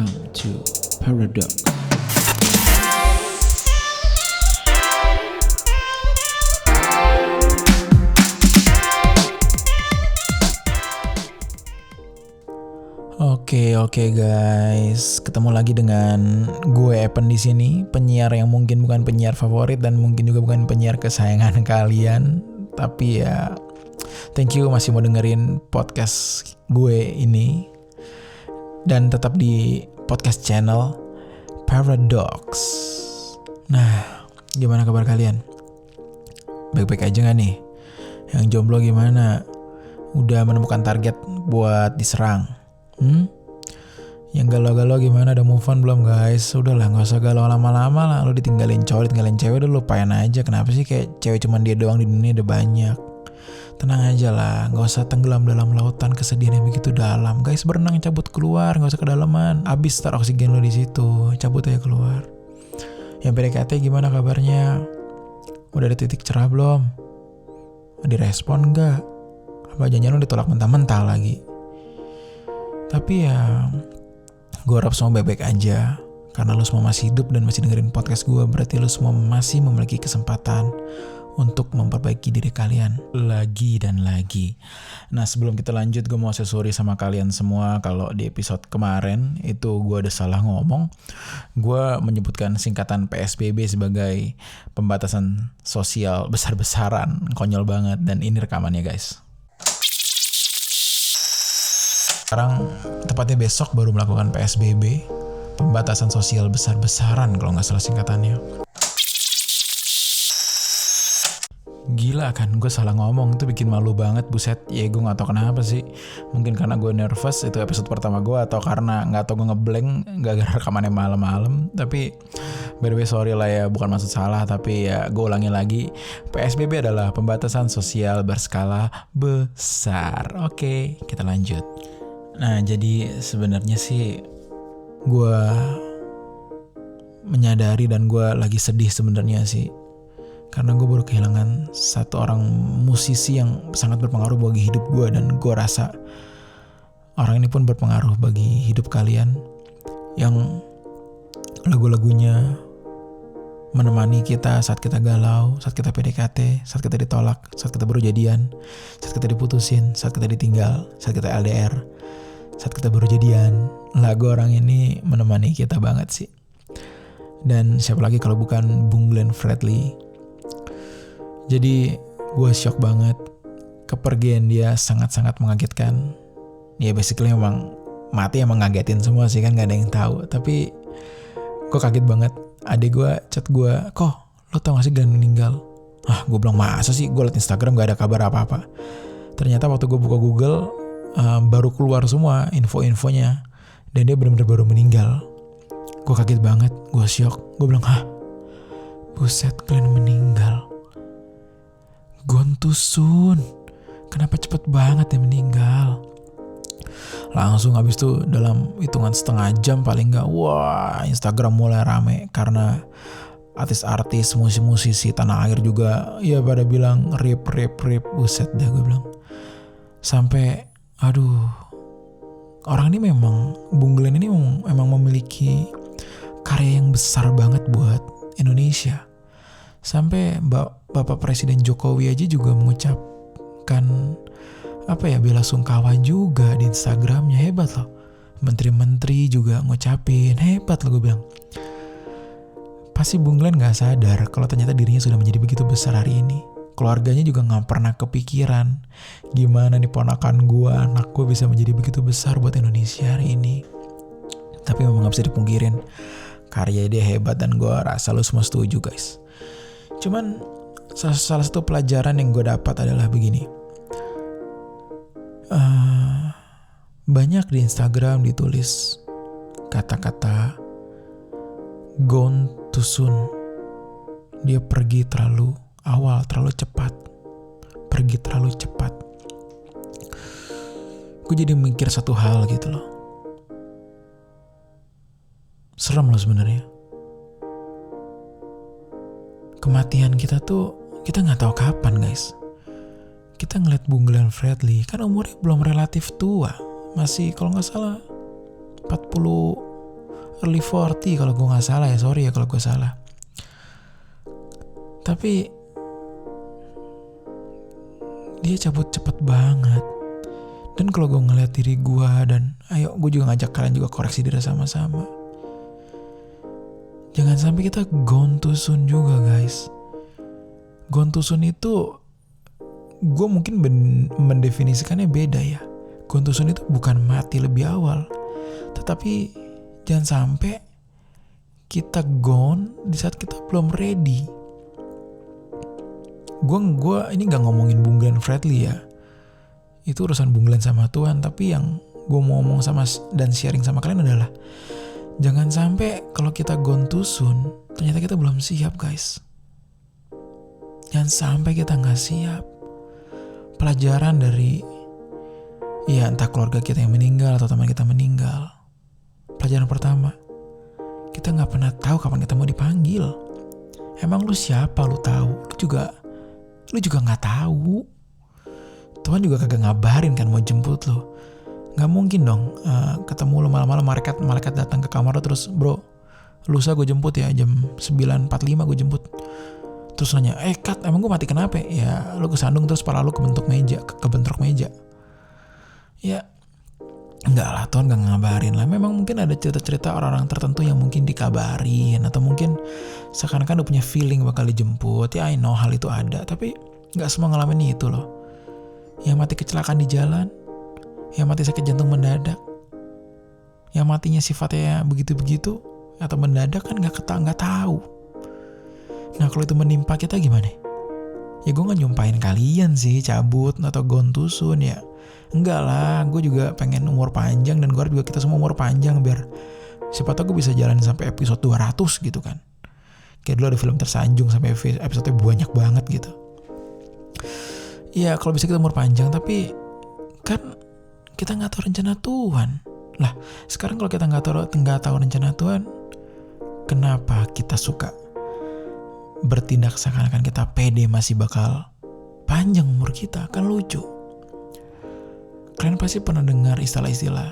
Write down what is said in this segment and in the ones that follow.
Welcome to Paradox. Oke guys, ketemu lagi dengan gue Epen di sini, penyiar yang mungkin bukan penyiar favorit dan mungkin juga bukan penyiar kesayangan kalian, tapi ya thank you masih mau dengerin podcast gue ini dan tetap di podcast channel Paradox. Nah, gimana kabar kalian? Baik-baik aja gak nih? Yang jomblo gimana? Udah menemukan target buat diserang? Yang galau-galau gimana? Udah move on belum guys? Udahlah, gak usah galau lama-lama lah. Lu ditinggalin cowok, ditinggalin cewek, udah lupain aja. Kenapa sih kayak cewek cuman dia doang di dunia udah banyak? Tenang aja lah, gak usah tenggelam dalam lautan kesedihan yang begitu dalam. Guys, berenang, cabut keluar, gak usah kedalaman. Abis tar oksigen lu di situ, cabut aja keluar. Yang PDKT gimana kabarnya? Udah ada titik cerah belum? Direspon gak? Apa jangan lu ditolak mentah-mentah lagi? Tapi ya, gue harap semua baik-baik aja. Karena lu semua masih hidup dan masih dengerin podcast gue, berarti lu semua masih memiliki kesempatan untuk memperbaiki diri kalian lagi dan lagi. Nah, sebelum kita lanjut, gue mau sorry sama kalian semua kalau di episode kemarin itu gue ada salah ngomong. Gue menyebutkan singkatan PSBB sebagai pembatasan sosial besar-besaran. Konyol banget, dan ini rekamannya guys. Sekarang tepatnya besok baru melakukan PSBB, pembatasan sosial besar-besaran kalau nggak salah singkatannya. Gila kan, gue salah ngomong, itu bikin malu banget, buset. Ya gue gak tau kenapa sih, mungkin karena gue nervous, itu episode pertama gue, atau karena gak tau gue ngeblank gara-gara rekamannya malam-malam. Tapi by the way sorry lah ya, bukan maksud salah, tapi ya gue ulangi lagi, PSBB adalah pembatasan sosial berskala besar. Oke, kita lanjut. Nah, jadi sebenarnya sih gue menyadari dan gue lagi sedih sebenarnya sih, karena gue baru kehilangan satu orang musisi yang sangat berpengaruh bagi hidup gue, dan gue rasa orang ini pun berpengaruh bagi hidup kalian, yang lagu-lagunya menemani kita saat kita galau, saat kita PDKT, saat kita ditolak, saat kita baru jadian, saat kita diputusin, saat kita ditinggal, saat kita LDR, saat kita baru jadian. Lagu orang ini menemani kita banget sih. Dan siapa lagi kalau bukan Bung Glenn Fredly. Jadi gue shock banget. Kepergian dia sangat-sangat mengagetkan. Ya basically memang mati emang ngagetin semua sih kan, gak ada yang tahu. Tapi gue kaget banget. Adik gue chat gue, "Kok lo tau gak sih Glenn meninggal?" Ah, gue bilang masa sih, gue liat Instagram gak ada kabar apa-apa. Ternyata waktu gue buka Google baru keluar semua info-infonya, dan dia benar-benar baru meninggal. Gue kaget banget, gue shock. Gue bilang, "Hah? Buset, Glenn meninggal. Gone too soon. Kenapa cepet banget ya meninggal?" Langsung habis itu dalam hitungan setengah jam paling gak, wah, Instagram mulai rame karena artis-artis, musisi-musisi tanah air juga ya pada bilang rip. Buset dah, gue bilang. Sampai aduh, orang ini memang, Bung Glenn ini memang memiliki karya yang besar banget buat Indonesia. Sampai Bapak Presiden Jokowi aja juga mengucapkan bela sungkawa juga di Instagramnya. Hebat loh. Menteri-menteri juga ngucapin, hebat loh, gue bilang. Pasti Bung Glenn gak sadar kalau ternyata dirinya sudah menjadi begitu besar hari ini. Keluarganya juga gak pernah kepikiran gimana nih ponakan gue, anak gue bisa menjadi begitu besar buat Indonesia hari ini. Tapi memang gak bisa dipungkirin, karya dia hebat, dan gue rasa lu semua setuju guys. Cuman salah satu pelajaran yang gue dapat adalah begini. Banyak di Instagram ditulis kata-kata gone too soon. Dia pergi terlalu awal, terlalu cepat. Pergi terlalu cepat. Gue jadi mikir satu hal gitu loh. Serem loh sebenarnya. Kematian kita tuh kita nggak tahu kapan guys. Kita ngeliat Bung Glenn Fredly kan umurnya belum relatif tua, masih kalau nggak salah 40 early 40 kalau gue gak salah ya, sorry ya kalau gue salah. Tapi dia cabut cepet banget. Dan kalau gue ngeliat diri gue, dan ayo gue juga ngajak kalian juga koreksi diri sama-sama, jangan sampai kita gone too soon juga guys. Gone too soon itu gue mungkin mendefinisikannya beda ya. Gone too soon itu bukan mati lebih awal, tetapi jangan sampai kita gone di saat kita belum ready. Gue ini gak ngomongin Bung Glenn Fredly ya, itu urusan Bung Glenn sama Tuhan. Tapi yang gue mau ngomong sama dan sharing sama kalian adalah jangan sampai kalau kita gone too soon ternyata kita belum siap guys. Jangan sampai kita gak siap. Pelajaran dari ya entah keluarga kita yang meninggal atau teman kita meninggal. Pelajaran pertama, kita gak pernah tahu kapan kita mau dipanggil. Emang lu siapa lu tahu? Lu juga gak tahu. Tuhan juga kagak ngabarin kan mau jemput lu. Gak mungkin dong ketemu lu malam-malam malaikat datang ke kamar lu terus, bro lusa gue jemput ya jam 9.45 gue jemput. Terus nanya, Kat emang gue mati kenapa? Ya lu kesandung terus kepala lu kebentrok meja. Ya enggak lah, Tuhan gak ngabarin lah. Memang mungkin ada cerita-cerita orang-orang tertentu yang mungkin dikabarin, atau mungkin seakan-akan udah punya feeling bakal dijemput. Ya I know hal itu ada, tapi gak semua ngalamin itu loh. Yang mati kecelakaan di jalan, yang mati sakit jantung mendadak, yang matinya sifatnya begitu-begitu atau mendadak kan gak tahu. Nah kalau itu menimpa kita gimana? Ya gue gak nyumpahin kalian sih cabut atau gone too soon ya. Enggak lah, gue juga pengen umur panjang, dan gue juga kita semua umur panjang biar siapa tahu gue bisa jalan sampai episode 200 gitu kan. Kayak dulu ada film Tersanjung sampai episode banyak banget gitu. Iya kalau bisa kita umur panjang, tapi kan kita nggak tahu rencana Tuhan. Lah sekarang kalau kita nggak tahu rencana Tuhan, kenapa kita suka bertindak seakan-akan kita pede masih bakal panjang umur kita? Kan lucu. Kalian pasti pernah dengar istilah-istilah,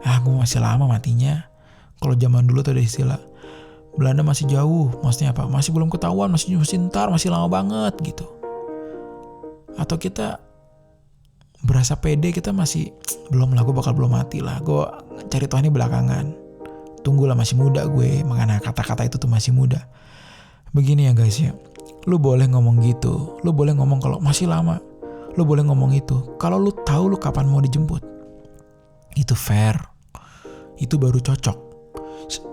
gue masih lama matinya. Kalau zaman dulu tuh ada istilah, Belanda masih jauh. Maksudnya apa? Masih belum ketahuan, masih ntar, masih lama banget gitu. Atau kita berasa pede, kita masih belum lah, gue bakal belum mati lah, gue cari Tuhan ini belakangan, tunggulah masih muda gue. Makanya kata-kata itu tuh masih muda. Begini ya guys ya, lu boleh ngomong gitu, lu boleh ngomong kalau masih lama, lu boleh ngomong itu kalau lu tahu lu kapan mau dijemput. Itu fair, itu baru cocok.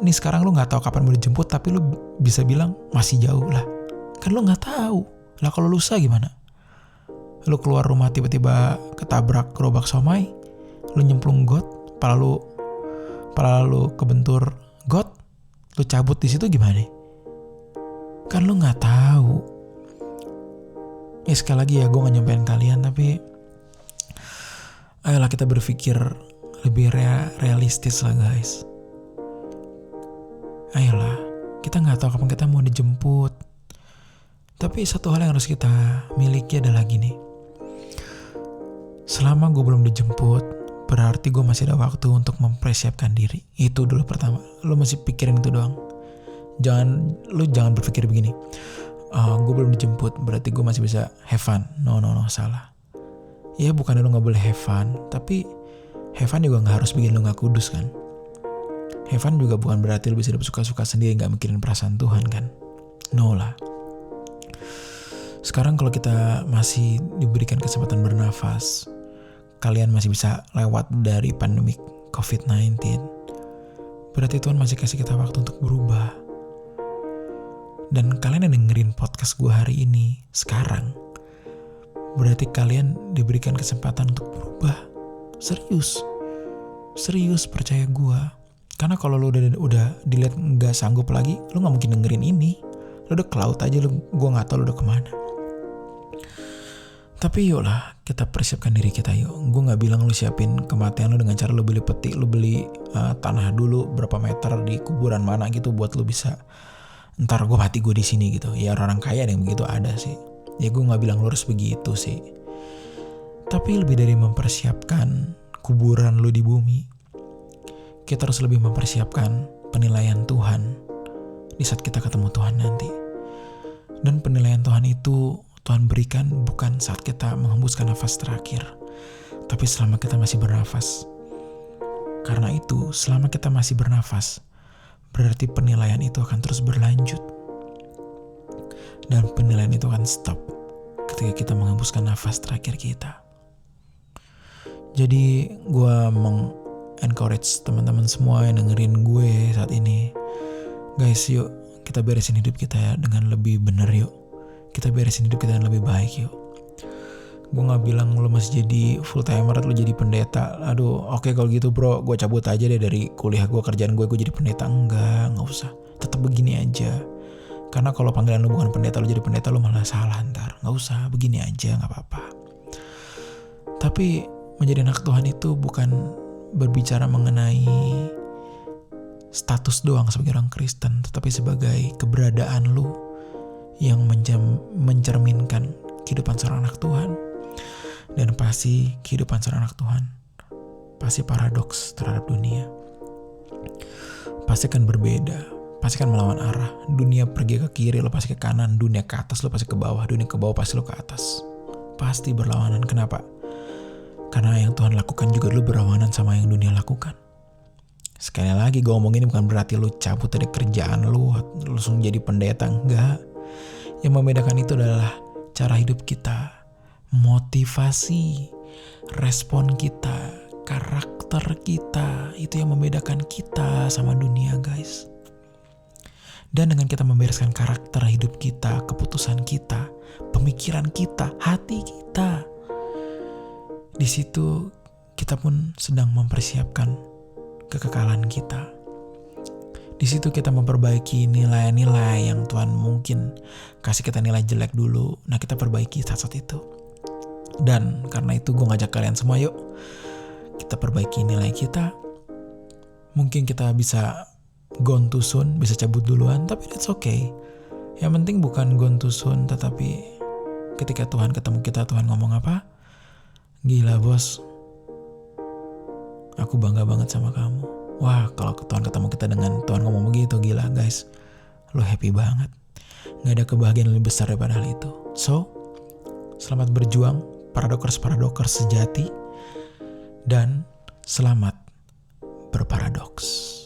Nih sekarang lu nggak tahu kapan mau dijemput, tapi lu bisa bilang masih jauh lah, kan lu nggak tahu lah. Kalau lusa gimana? Lu keluar rumah tiba-tiba ketabrak gerobak somai, lu nyemplung got, pala lu kebentur got, lu cabut di situ gimana? Kan lu nggak tahu. Ya sekali lagi ya, gue gak nyampein kalian, tapi ayolah kita berpikir lebih realistis lah guys. Ayolah, kita gak tahu kapan kita mau dijemput. Tapi satu hal yang harus kita miliki adalah gini, selama gue belum dijemput, berarti gue masih ada waktu untuk mempersiapkan diri. Itu dulu pertama, lu masih pikirin itu doang. Lu jangan berpikir begini, gue belum dijemput berarti gue masih bisa have fun. No, salah. Ya bukan lu gak boleh have fun, tapi have fun juga gak harus bikin lu gak kudus kan. Have fun juga bukan berarti lu bisa suka-suka sendiri gak mikirin perasaan Tuhan kan. No lah. Sekarang kalau kita masih diberikan kesempatan bernafas, kalian masih bisa lewat dari pandemik COVID-19, berarti Tuhan masih kasih kita waktu untuk berubah. Dan kalian yang dengerin podcast gue hari ini sekarang, berarti kalian diberikan kesempatan untuk berubah. Serius percaya gue. Karena kalau lu udah dilihat nggak sanggup lagi, lu nggak mungkin dengerin ini. Lu udah ke laut aja, gue nggak tahu lu udah kemana. Tapi yuk lah, kita persiapkan diri kita yuk. Gue nggak bilang lu siapin kematian lu dengan cara lu beli peti, lu beli tanah dulu berapa meter di kuburan mana gitu buat lu bisa ntar gue mati gue di sini gitu. Ya orang kaya yang begitu ada sih. Ya gue nggak bilang lu harus begitu sih. Tapi lebih dari mempersiapkan kuburan lu di bumi, kita harus lebih mempersiapkan penilaian Tuhan di saat kita ketemu Tuhan nanti. Dan penilaian Tuhan itu Tuhan berikan bukan saat kita menghembuskan nafas terakhir, tapi selama kita masih bernafas. Karena itu, selama kita masih bernafas, berarti penilaian itu akan terus berlanjut. Dan penilaian itu akan stop ketika kita menghembuskan nafas terakhir kita. Jadi gue encourage teman-teman semua yang dengerin gue saat ini. Guys, yuk kita beresin hidup kita ya dengan lebih benar yuk. Kita beresin hidup kita dengan lebih baik yuk. Gue gak bilang lo masih jadi full timer, lo jadi pendeta. Aduh, oke kalau gitu bro, gue cabut aja deh dari kuliah gue, kerjaan gue jadi pendeta. Enggak usah. Tetap begini aja. Karena kalau panggilan lo bukan pendeta, lo jadi pendeta, lo malah salah ntar. Gak usah, begini aja, gak apa-apa. Tapi menjadi anak Tuhan itu bukan berbicara mengenai status doang sebagai orang Kristen, tetapi sebagai keberadaan lu yang mencerminkan kehidupan seorang anak Tuhan. Dan pasti kehidupan seorang anak Tuhan pasti paradoks terhadap dunia. Pasti akan berbeda, pasti akan melawan arah. Dunia pergi ke kiri, lo pasti ke kanan. Dunia ke atas, lo pasti ke bawah. Dunia ke bawah, pasti lo ke atas. Pasti berlawanan. Kenapa? Karena yang Tuhan lakukan juga lo berlawanan sama yang dunia lakukan. Sekali lagi gue ngomong ini bukan berarti lo cabut dari kerjaan lo langsung jadi pendeta, enggak. Yang membedakan itu adalah cara hidup kita, motivasi, respon kita, karakter kita. Itu yang membedakan kita sama dunia, guys. Dan dengan kita membereskan karakter hidup kita, keputusan kita, pemikiran kita, hati kita, di situ kita pun sedang mempersiapkan kekekalan kita. Di situ kita memperbaiki nilai-nilai yang Tuhan mungkin kasih kita nilai jelek dulu. Nah, kita perbaiki saat-saat itu. Dan karena itu gue ngajak kalian semua, yuk kita perbaiki nilai kita. Mungkin kita bisa gone too soon, bisa cabut duluan, tapi that's okay. Yang penting bukan gone too soon, tetapi ketika Tuhan ketemu kita, Tuhan ngomong apa? Gila bos, aku bangga banget sama kamu. Wah, kalau Tuhan ketemu kita dengan Tuhan ngomong begitu, gila guys, lo happy banget. Gak ada kebahagiaan lebih besar daripada hal itu. So, selamat berjuang paradokers sejati, dan selamat berparadoks.